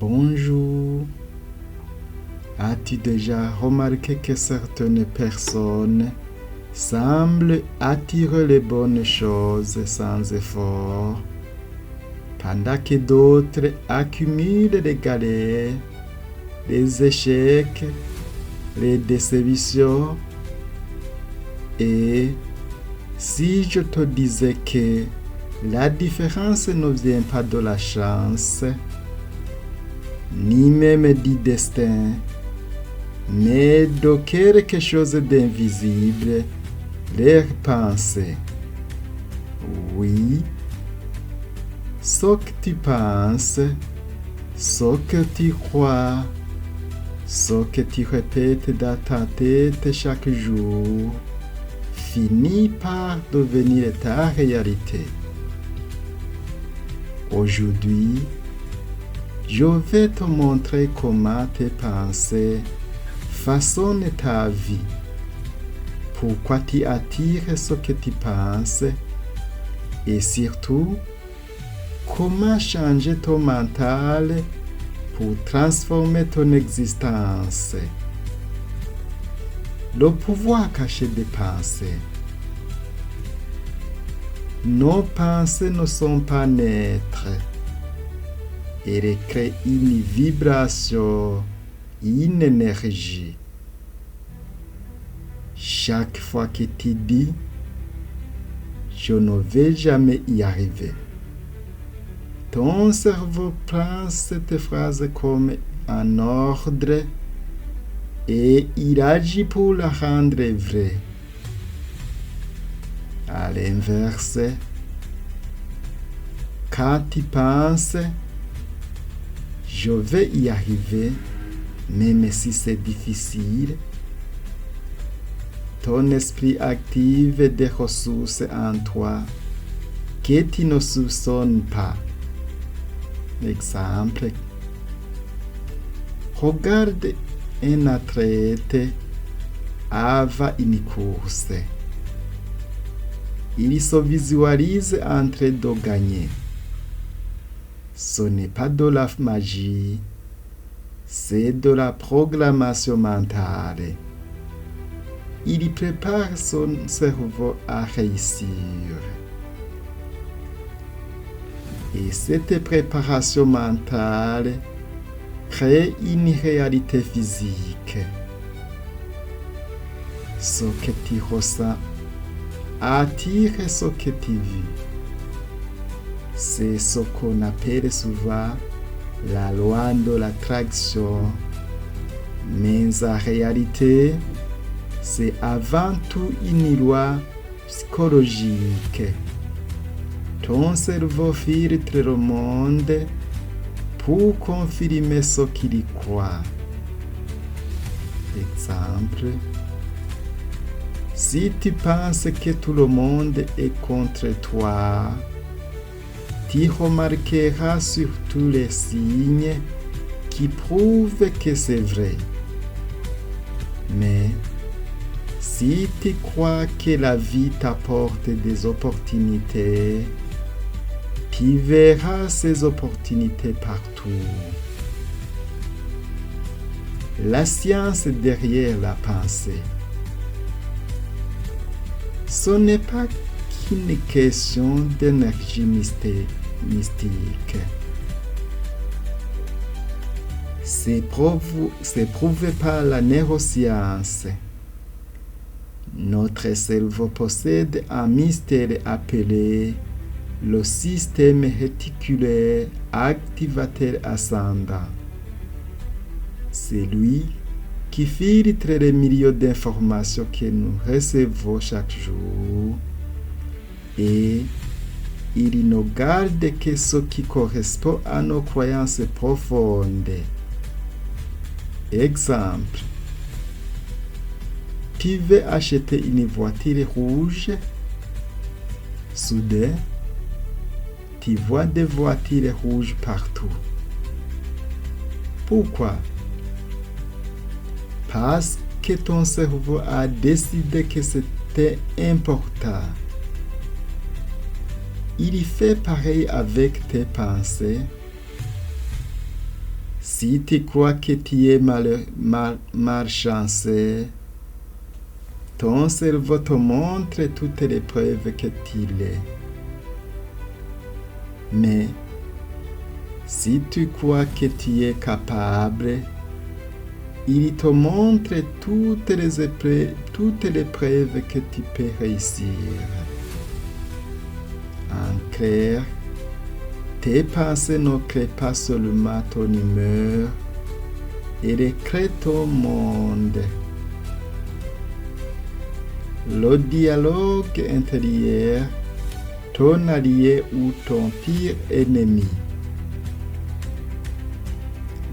Bonjour. As-tu déjà remarqué que certaines personnes semblent attirer les bonnes choses sans effort, pendant que d'autres accumulent les galères, les échecs, les déceptions? Et si je te disais que la différence ne vient pas de la chance, ni même du destin, mais de quelque chose d'invisible, leurs pensées. Oui, ce que tu penses, ce que tu crois, ce que tu répètes dans ta tête chaque jour, finit par devenir ta réalité. Aujourd'hui, je vais te montrer comment tes pensées façonnent ta vie, pourquoi tu attires ce que tu penses et surtout, comment changer ton mental pour transformer ton existence. Le pouvoir caché des pensées. Nos pensées ne sont pas neutres. Elles créent une vibration, une énergie. Chaque fois que tu dis « je ne vais jamais y arriver », ton cerveau prend cette phrase comme un ordre et il agit pour la rendre vraie. À l'inverse, quand tu penses « je vais y arriver », même si c'est difficile, ton esprit active des ressources en toi que tu ne soupçonnes pas. Exemple, regarde un athlète avant une course. Il se visualise en train de gagner. Ce n'est pas de la magie, c'est de la programmation mentale. Il prépare son cerveau à réussir. Et cette préparation mentale crée une réalité physique. Ce que tu ressens attire ce que tu vis. C'est ce qu'on appelle souvent la loi de l'attraction. Mais en réalité, c'est avant tout une loi psychologique. Ton cerveau filtre le monde pour confirmer ce qu'il y croit. Exemple, si tu penses que tout le monde est contre toi, tu remarqueras surtout les signes qui prouvent que c'est vrai. Mais si tu crois que la vie t'apporte des opportunités, tu verras ces opportunités partout. La science derrière la pensée. Ce n'est pas qu'une question d'énergie mystique. C'est prouvé par la neuroscience. Notre cerveau possède un mystère appelé le système réticulaire activateur ascendant. C'est lui qui filtre les millions d'informations que nous recevons chaque jour et il ne garde que ce qui correspond à nos croyances profondes. Exemple, tu veux acheter une voiture rouge, soudain, tu vois des voitures rouges partout. Pourquoi? Parce que ton cerveau a décidé que c'était important. Il fait pareil avec tes pensées. Si tu crois que tu es malchanceux, ton cerveau te montre toutes les preuves que tu l'es. Mais si tu crois que tu es capable, il te montre toutes les preuves que tu peux réussir. En clair, tes pensées ne créent pas seulement ton humeur, elles créent ton monde. Le dialogue intérieur, ton allié ou ton pire ennemi.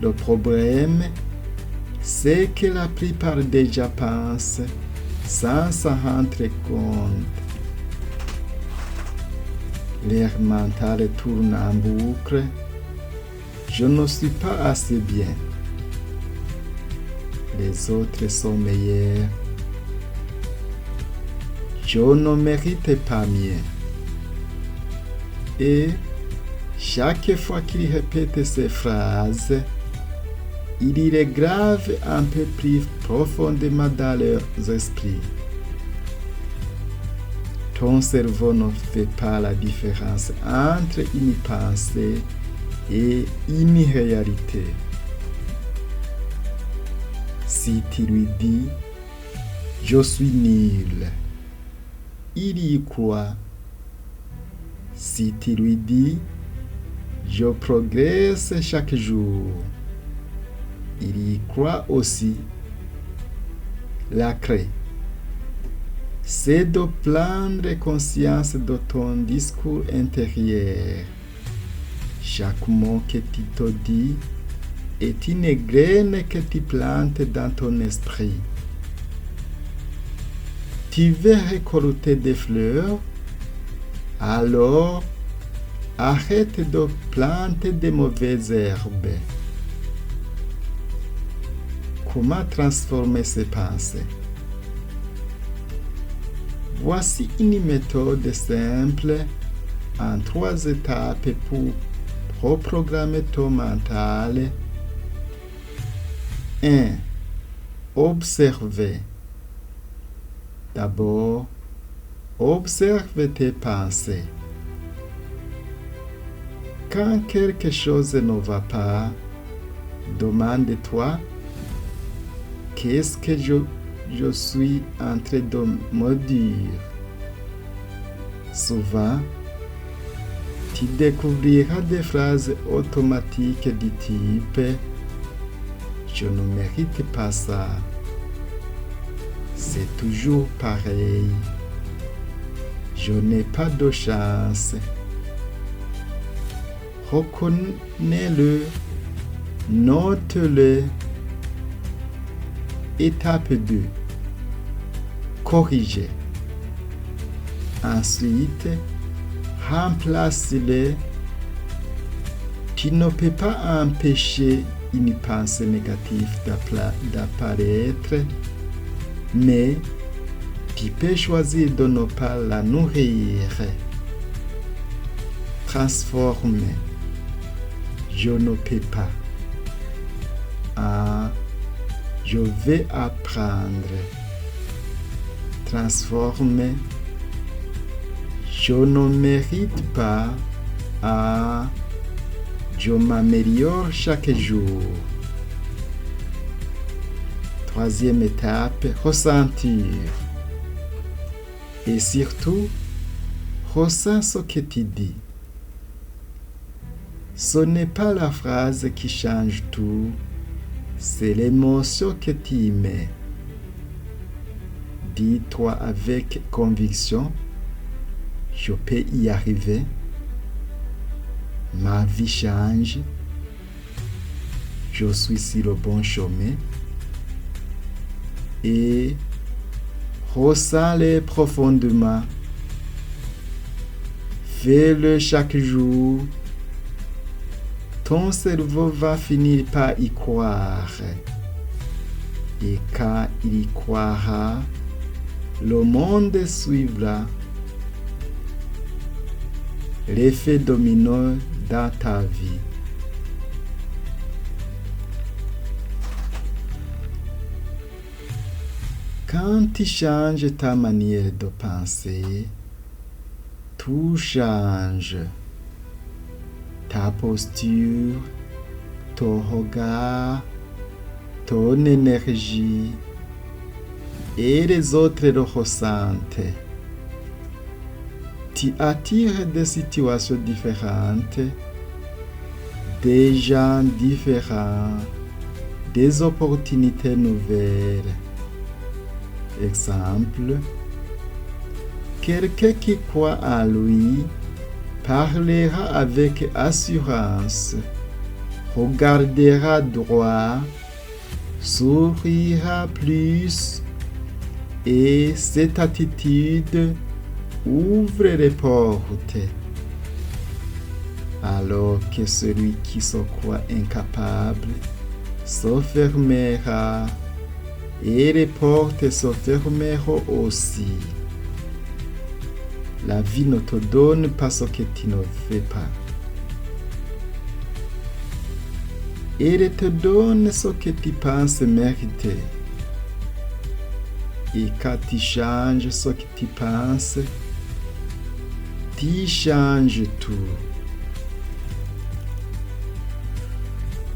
Le problème, c'est que la plupart des gens pensent sans s'en rendre compte. Leur mental tourne en boucle. Je ne suis pas assez bien. Les autres sont meilleurs. Je ne mérite pas mieux. Et chaque fois qu'il répète ces phrases, il les grave un peu plus profondément dans leurs esprits. Ton cerveau ne fait pas la différence entre une pensée et une réalité. Si tu lui dis « Je suis nul », il y croit. Si tu lui dis « Je progresse chaque jour », il y croit aussi. La clé, c'est de prendre conscience de ton discours intérieur. Chaque mot que tu te dis est une graine que tu plantes dans ton esprit. Tu veux récolter des fleurs, alors arrête de planter de mauvaises herbes. Comment transformer ces pensées? Voici une méthode simple en 3 étapes pour reprogrammer ton mental. 1. Observer. D'abord, observe tes pensées. Quand quelque chose ne va pas, demande-toi qu'est-ce que je suis en train de me dire. Souvent, tu découvriras des phrases automatiques du type « Je ne mérite pas ça ». C'est toujours pareil. Je n'ai pas de chance. Reconnais-le, note-le. Étape 2. Corriger. Ensuite, remplace-le. Tu ne peux pas empêcher une pensée négative d'apparaître, mais tu peux choisir de ne pas la nourrir. Transforme. Je ne peux pas. Je vais apprendre. Transforme. Je ne mérite pas. Je m'améliore chaque jour. 3e étape, ressentir. Et surtout, ressens ce que tu dis. Ce n'est pas la phrase qui change tout, c'est l'émotion que tu y mets. Dis-toi avec conviction, je peux y arriver. Ma vie change. Je suis sur le bon chemin. Et ressens-le profondément. Fais-le chaque jour. Ton cerveau va finir par y croire. Et quand il y croira, le monde suivra. L'effet domino dans ta vie. Quand tu changes ta manière de penser, tout change. Ta posture, ton regard, ton énergie et les autres le ressentent. Tu attires des situations différentes, des gens différents, des opportunités nouvelles. Exemple, quelqu'un qui croit en lui parlera avec assurance, regardera droit, sourira plus, et cette attitude ouvre les portes, alors que celui qui se croit incapable se fermera et les portes se fermeront aussi. La vie ne te donne pas ce que tu ne fais pas. Elle te donne ce que tu penses mériter. Et quand tu changes ce que tu penses, tu changes tout.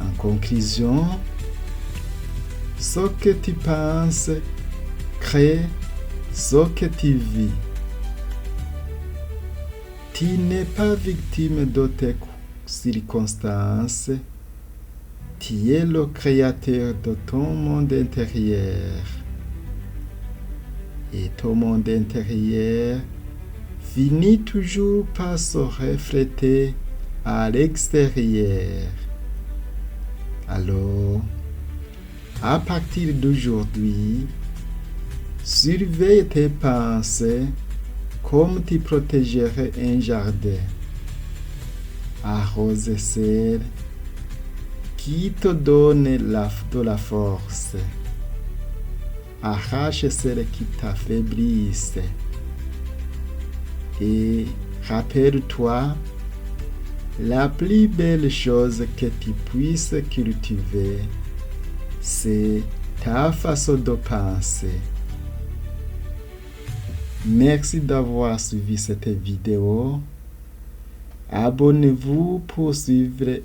En conclusion, ce que tu penses crée ce que tu vis. Tu n'es pas victime de tes circonstances. Tu es le créateur de ton monde intérieur. Et ton monde intérieur finit toujours par se refléter à l'extérieur. Alors, à partir d'aujourd'hui, surveille tes pensées comme tu protégerais un jardin. Arrose celle qui te donne de la force. Arrache celles qui t'affaiblissent. Et rappelle-toi, la plus belle chose que tu puisses cultiver, c'est ta façon de penser. Merci d'avoir suivi cette vidéo. Abonnez-vous pour suivre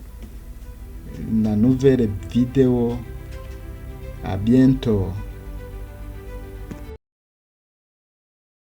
la nouvelle vidéo. À bientôt.